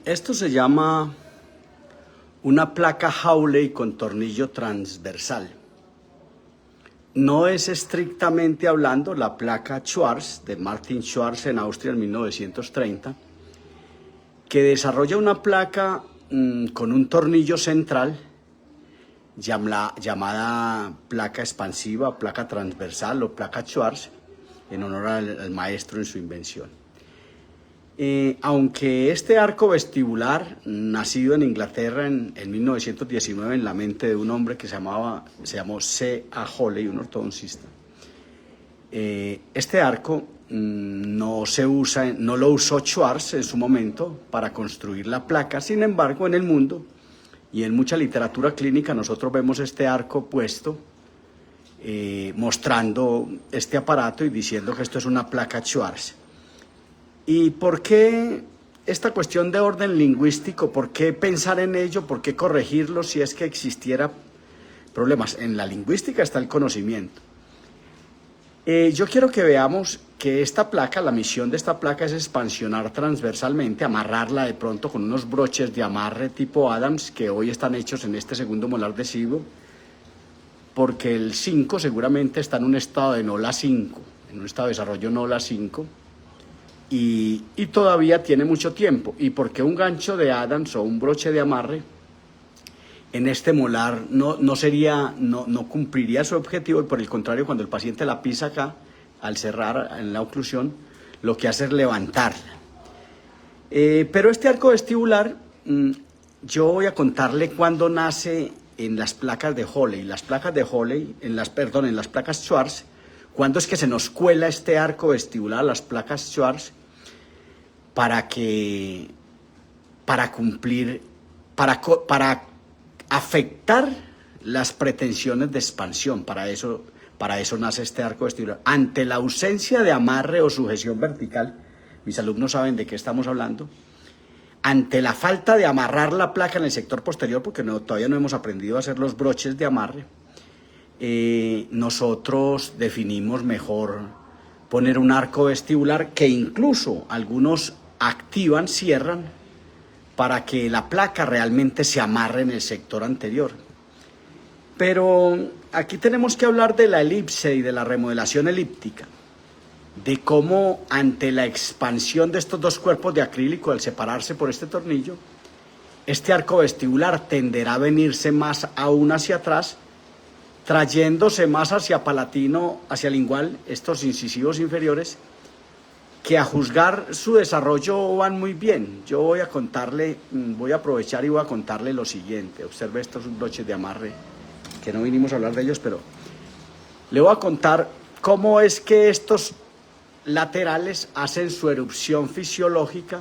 Esto se llama una placa Hawley con tornillo transversal. No es estrictamente hablando la placa Schwarz de Martin Schwarz en Austria en 1930, que desarrolla una placa con un tornillo central llamada placa expansiva, placa transversal o placa Schwarz, en honor al maestro en su invención. Aunque este arco vestibular, nacido en Inglaterra en 1919 en la mente de un hombre que se llamó C.A. Hawley, un ortodoncista, este arco no lo usó Schwarz en su momento para construir la placa. Sin embargo, en el mundo y en mucha literatura clínica nosotros vemos este arco puesto mostrando este aparato y diciendo que esto es una placa Schwarz. ¿Y por qué esta cuestión de orden lingüístico? ¿Por qué pensar en ello? ¿Por qué corregirlo si es que existiera problemas? En la lingüística está el conocimiento. Yo quiero que veamos que esta placa, la misión de esta placa es expansionar transversalmente, amarrarla de pronto con unos broches de amarre tipo Adams que hoy están hechos en este segundo molar deciduo, porque el 5 seguramente está en un estado de NOLA 5, en un estado de desarrollo NOLA 5, y todavía tiene mucho tiempo. Y porque un gancho de Adams o un broche de amarre en este molar no cumpliría su objetivo, y por el contrario, cuando el paciente la pisa acá, al cerrar en la oclusión, lo que hace es levantarla. Pero este arco vestibular, yo voy a contarle cuándo nace en las placas de Hawley. Las placas de Hawley, en las placas Schwarz, cuándo es que se nos cuela este arco vestibular a las placas Schwarz para afectar las pretensiones de expansión. Para eso nace este arco vestibular. Ante la ausencia de amarre o sujeción vertical, mis alumnos saben de qué estamos hablando, ante la falta de amarrar la placa en el sector posterior, porque todavía no hemos aprendido a hacer los broches de amarre, nosotros definimos mejor poner un arco vestibular que incluso algunos activan, cierran, para que la placa realmente se amarre en el sector anterior. Pero aquí tenemos que hablar de la elipse y de la remodelación elíptica, de cómo ante la expansión de estos dos cuerpos de acrílico al separarse por este tornillo, este arco vestibular tenderá a venirse más aún hacia atrás, trayéndose más hacia palatino, hacia lingual, estos incisivos inferiores, que a juzgar su desarrollo van muy bien. Yo voy a aprovechar y voy a contarle lo siguiente. Observe estos broches de amarre, que no vinimos a hablar de ellos, pero le voy a contar cómo es que estos laterales hacen su erupción fisiológica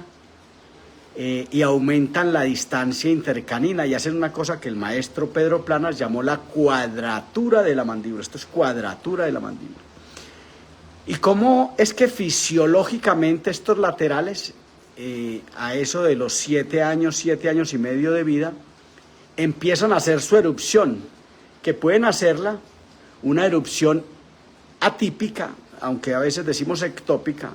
y aumentan la distancia intercanina y hacen una cosa que el maestro Pedro Planas llamó la cuadratura de la mandíbula. Esto es cuadratura de la mandíbula. Y cómo es que fisiológicamente estos laterales, a eso de los 7 años y medio de vida, empiezan a hacer su erupción, que pueden hacerla una erupción atípica, aunque a veces decimos ectópica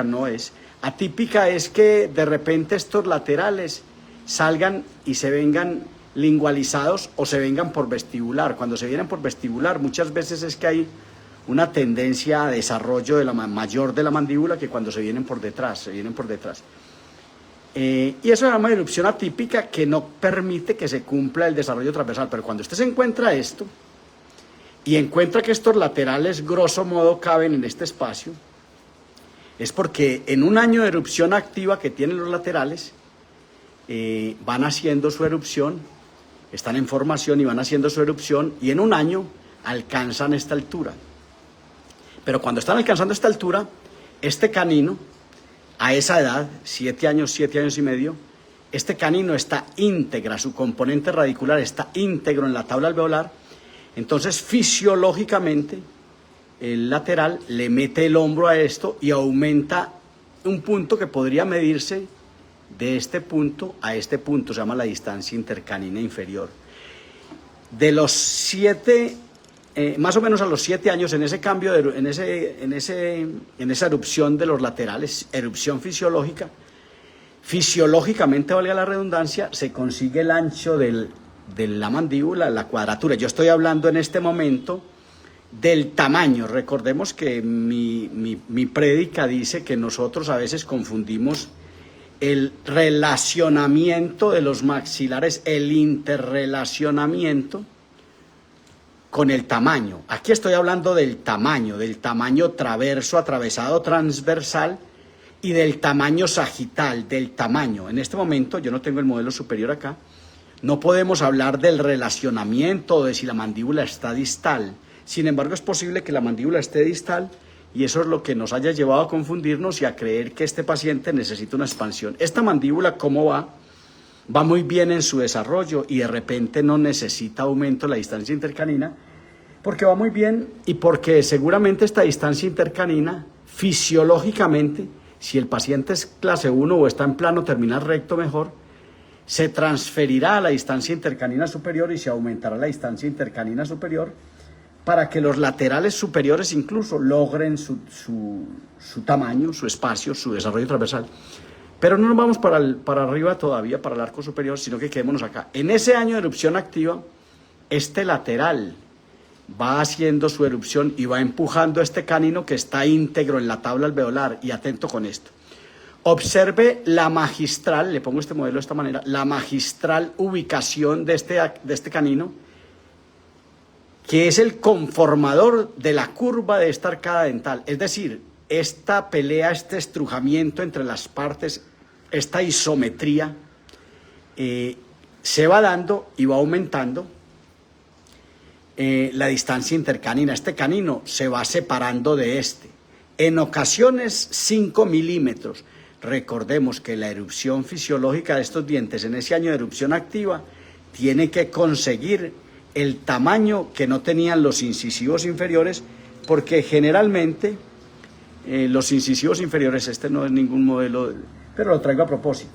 no es. Atípica es que de repente estos laterales salgan y se vengan lingualizados o se vengan por vestibular. Cuando se vienen por vestibular, muchas veces es que hay una tendencia a desarrollo mayor de la mandíbula que cuando se vienen por detrás, y eso es una erupción atípica que no permite que se cumpla el desarrollo transversal. Pero cuando usted se encuentra esto y encuentra que estos laterales grosso modo caben en este espacio, es porque en un año de erupción activa que tienen los laterales, van haciendo su erupción, están en formación y van haciendo su erupción, y en un año alcanzan esta altura. Pero cuando están alcanzando esta altura, este canino, a esa edad, 7 años y medio, este canino está íntegra, su componente radicular está íntegro en la tabla alveolar. Entonces, fisiológicamente, el lateral le mete el hombro a esto y aumenta un punto que podría medirse de este punto a este punto, se llama la distancia intercanina inferior. De los 7, más o menos a los 7 años, en ese cambio, en esa erupción de los laterales, erupción fisiológica, Fisiológicamente, valga la redundancia, se consigue el ancho de la mandíbula, la cuadratura. Yo estoy hablando en este momento del tamaño. Recordemos que mi prédica dice que nosotros a veces confundimos el relacionamiento de los maxilares, el interrelacionamiento con el tamaño. Aquí estoy hablando del tamaño traverso, atravesado, transversal, y del tamaño sagital, del tamaño. En este momento, yo no tengo el modelo superior acá, no podemos hablar del relacionamiento o de si la mandíbula está distal. Sin embargo, es posible que la mandíbula esté distal y eso es lo que nos haya llevado a confundirnos y a creer que este paciente necesita una expansión. Esta mandíbula, ¿cómo va? Va muy bien en su desarrollo y de repente no necesita aumento de la distancia intercanina porque va muy bien y porque seguramente esta distancia intercanina fisiológicamente, si el paciente es clase 1 o está en plano terminal recto mejor, se transferirá a la distancia intercanina superior y se aumentará la distancia intercanina superior para que los laterales superiores incluso logren su tamaño, su espacio, su desarrollo transversal. Pero no nos vamos para arriba todavía, para el arco superior, sino que quedémonos acá. En ese año de erupción activa, este lateral va haciendo su erupción y va empujando este canino que está íntegro en la tabla alveolar. Y atento con esto. Observe la magistral, le pongo este modelo de esta manera, la magistral ubicación de este canino, que es el conformador de la curva de esta arcada dental. Es decir, esta pelea, este estrujamiento entre las partes, esta isometría, se va dando y va aumentando la distancia intercanina. Este canino se va separando de este. En ocasiones 5 milímetros. Recordemos que la erupción fisiológica de estos dientes en ese año de erupción activa tiene que conseguir el tamaño que no tenían los incisivos inferiores, porque generalmente los incisivos inferiores, este no es ningún modelo, pero lo traigo a propósito,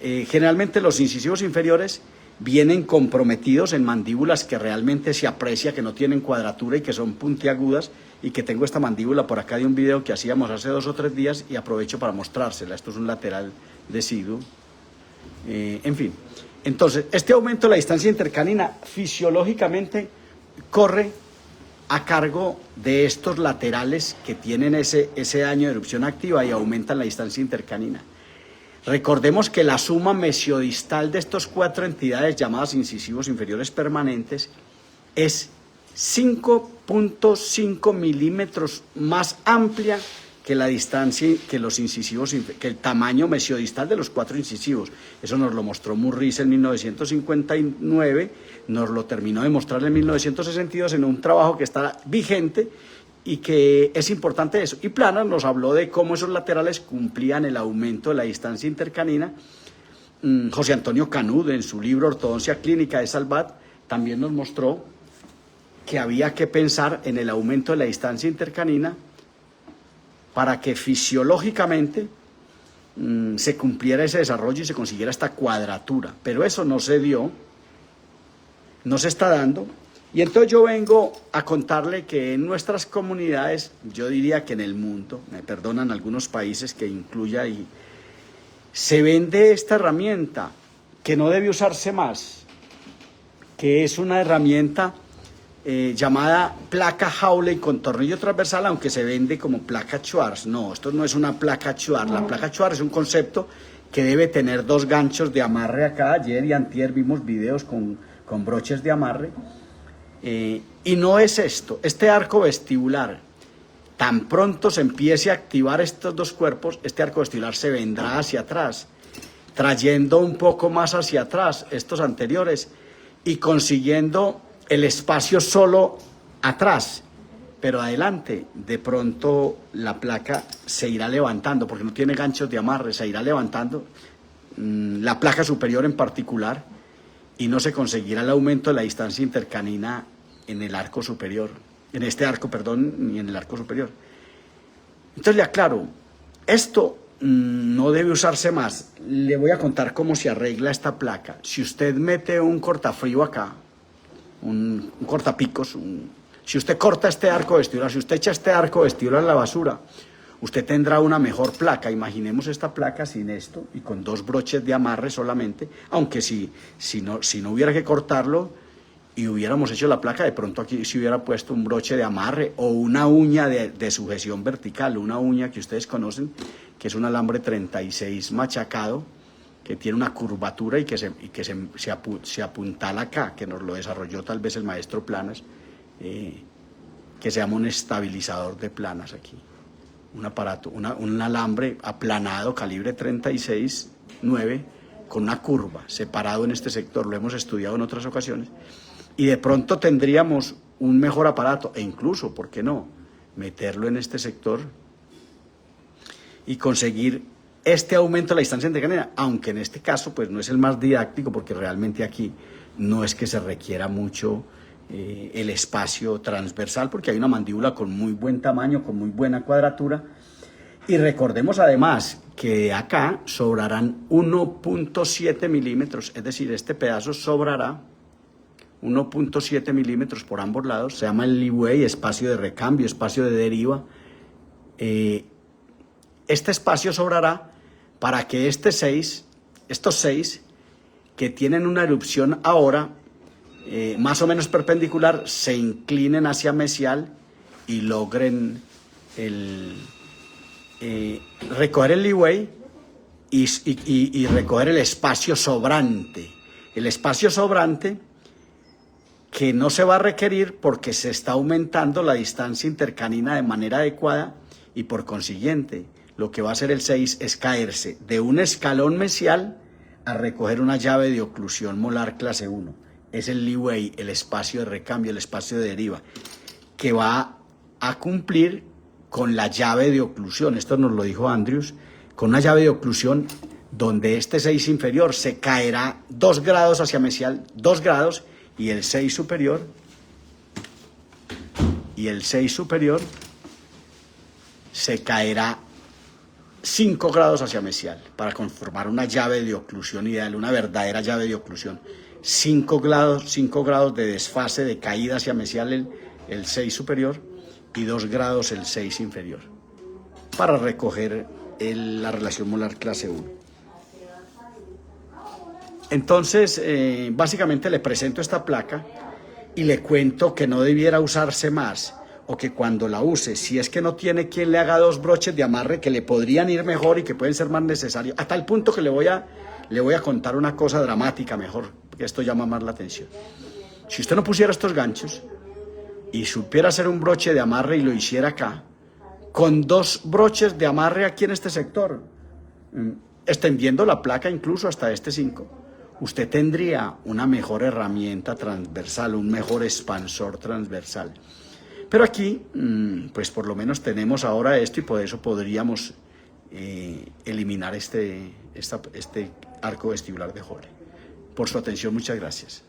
generalmente los incisivos inferiores vienen comprometidos en mandíbulas que realmente se aprecia que no tienen cuadratura y que son puntiagudas, y que tengo esta mandíbula por acá de un video que hacíamos hace 2 o 3 días y aprovecho para mostrársela. Esto es un lateral deciduo. En fin, entonces este aumento de la distancia intercanina fisiológicamente corre a cargo de estos laterales que tienen ese año de erupción activa y aumentan la distancia intercanina. Recordemos que la suma mesiodistal de estas 4 entidades llamadas incisivos inferiores permanentes es 5.5 milímetros más amplia que la distancia, que los incisivos, que el tamaño mesiodistal de los 4 incisivos. Eso nos lo mostró Murriz en 1959, nos lo terminó de mostrar en 1962 en un trabajo que está vigente y que es importante eso. Y Plana nos habló de cómo esos laterales cumplían el aumento de la distancia intercanina. José Antonio Canud, en su libro Ortodoncia Clínica de Salvat, también nos mostró que había que pensar en el aumento de la distancia intercanina para que fisiológicamente se cumpliera ese desarrollo y se consiguiera esta cuadratura. Pero eso no se dio, no se está dando. Y entonces yo vengo a contarle que en nuestras comunidades, yo diría que en el mundo, me perdonan algunos países que incluya ahí, se vende esta herramienta que no debe usarse más, que es una herramienta llamada placa Hawley con tornillo transversal, aunque se vende como placa Schwarz. No, esto no es una placa Schwarz. La placa Schwarz es un concepto que debe tener 2 ganchos de amarre acá. Ayer y antier vimos videos con broches de amarre. Y no es esto. Este arco vestibular, tan pronto se empiece a activar estos 2 cuerpos, este arco vestibular se vendrá hacia atrás, trayendo un poco más hacia atrás estos anteriores y consiguiendo el espacio solo atrás, pero adelante de pronto la placa se irá levantando porque no tiene ganchos de amarre, se irá levantando, la placa superior en particular, y no se conseguirá el aumento de la distancia intercanina en el arco superior, en este arco, perdón, ni en el arco superior. Entonces le aclaro, esto no debe usarse más. Le voy a contar cómo se arregla esta placa. Si usted mete un cortafrío acá, un cortapicos, si usted corta este arco vestibular, si usted echa este arco vestibular a la basura, usted tendrá una mejor placa. Imaginemos esta placa sin esto y con 2 broches de amarre solamente, aunque si no hubiera que cortarlo y hubiéramos hecho la placa, de pronto aquí se hubiera puesto un broche de amarre o una uña de sujeción vertical, una uña que ustedes conocen, que es un alambre 36 machacado, que tiene una curvatura y que se apuntala acá, que nos lo desarrolló tal vez el maestro Planas, que se llama un estabilizador de planas aquí. Un aparato, un alambre aplanado, calibre 36-9, con una curva, separado en este sector, lo hemos estudiado en otras ocasiones, y de pronto tendríamos un mejor aparato, e incluso, ¿por qué no?, meterlo en este sector y conseguir este aumento de la distancia intercanina, aunque en este caso pues no es el más didáctico, porque realmente aquí no es que se requiera mucho el espacio transversal, porque hay una mandíbula con muy buen tamaño, con muy buena cuadratura, y recordemos además que acá sobrarán 1.7 milímetros, es decir, este pedazo sobrará 1.7 milímetros por ambos lados, se llama el leeway, espacio de recambio, espacio de deriva. Este espacio sobrará para que estos 6 que tienen una erupción ahora más o menos perpendicular, se inclinen hacia mesial y logren recoger el leeway y recoger el espacio sobrante. El espacio sobrante que no se va a requerir porque se está aumentando la distancia intercanina de manera adecuada, y por consiguiente lo que va a hacer el 6 es caerse de un escalón mesial a recoger una llave de oclusión molar clase 1. Es el leeway, el espacio de recambio, el espacio de deriva, que va a cumplir con la llave de oclusión. Esto nos lo dijo Andrews, con una llave de oclusión donde este 6 inferior se caerá 2 grados hacia mesial, 2 grados, y el 6 superior, se caerá 5 grados hacia mesial, para conformar una llave de oclusión ideal, una verdadera llave de oclusión. 5 grados de desfase, de caída hacia mesial el 6 superior, y 2 grados el 6 inferior, para recoger la relación molar clase 1. Entonces, básicamente le presento esta placa y le cuento que no debiera usarse más, o que cuando la use, si es que no tiene quien le haga 2 broches de amarre que le podrían ir mejor y que pueden ser más necesarios, hasta el punto que le voy a contar una cosa dramática mejor, porque esto llama más la atención. Si usted no pusiera estos ganchos y supiera hacer un broche de amarre y lo hiciera acá, con 2 broches de amarre aquí en este sector, extendiendo la placa incluso hasta este 5, usted tendría una mejor herramienta transversal, un mejor expansor transversal. Pero aquí, pues por lo menos tenemos ahora esto, y por eso podríamos eliminar este arco vestibular de Joule. Por su atención, muchas gracias.